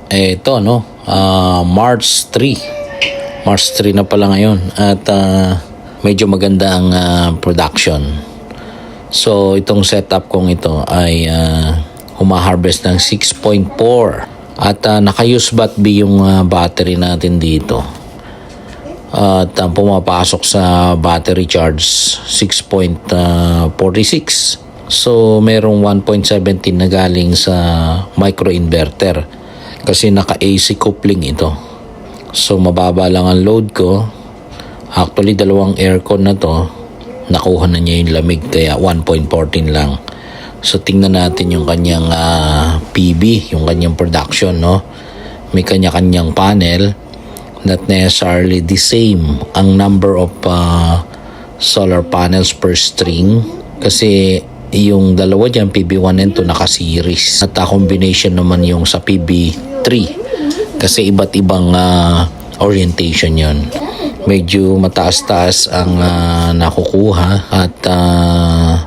Ito March 3 na pala ngayon at medyo maganda ang production. So itong setup kong ito ay humaharvest ng 6.4 at naka-use battery yung battery natin dito. At pumapasok sa battery charge 6.46. So merong 1.17 na galing sa microinverter kasi naka-AC coupling ito. So mababa lang ang load ko. Actually dalawang aircon na to, nakuha na niya yung lamig kaya 1.14 lang. So tingnan natin yung kanyang PB, yung kanyang production, no? May kanya-kanyang panel, not necessarily the same ang number of solar panels per string kasi yung dalawa dyan, PB1 and 2 naka-series at combination naman yung sa PB3 kasi iba't ibang orientation yon. Medyo mataas-taas ang nakukuha at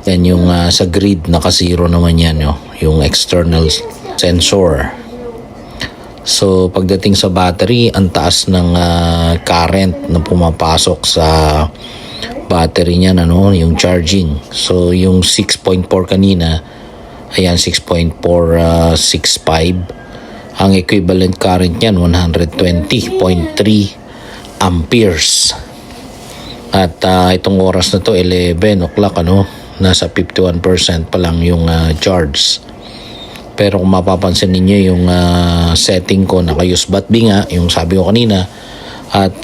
yan yung sa grid naka-zero naman yan, yung external sensor. So pagdating sa battery, ang taas ng current na pumapasok sa battery niya yung charging. So yung 6.4 kanina, ayan 6.465. Ang equivalent current niyan 120.3 amperes. At itong oras na to 11 o'clock nasa 51% pa lang yung charge. Pero kung mapapansin ninyo yung setting ko, naka-use battery nga, yung sabi ko kanina, at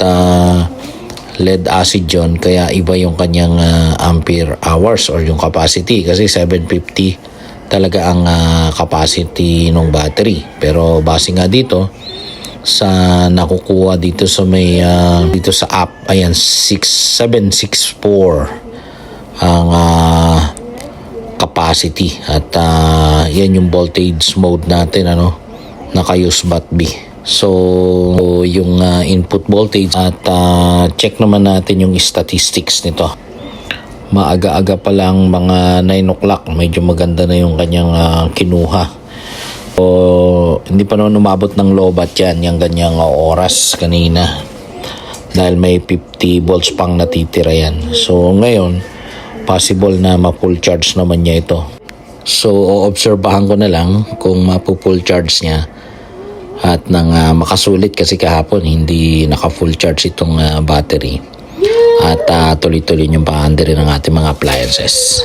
lead acid yun, kaya iba yung kanyang ampere hours or yung capacity kasi 750 talaga ang capacity ng battery. Pero base nga dito sa nakukuha dito sa may dito sa app, ayan 6764 ang capacity at yan yung voltage mode natin naka-use battery. So yung input voltage at check naman natin yung statistics nito. Maaga-aga pa lang, mga 9 o'clock, medyo maganda na yung kanyang kinuha. So hindi pa naman umabot ng lobat yan, yung ganyang oras kanina dahil may 50 volts pang natitira yan. So ngayon possible na ma-full charge naman niya ito. So obserbahan ko na lang kung ma-full charge niya at nang makasulit kasi kahapon hindi naka-full charge itong battery at tuloy-tuloy yung paandar ng ating mga appliances.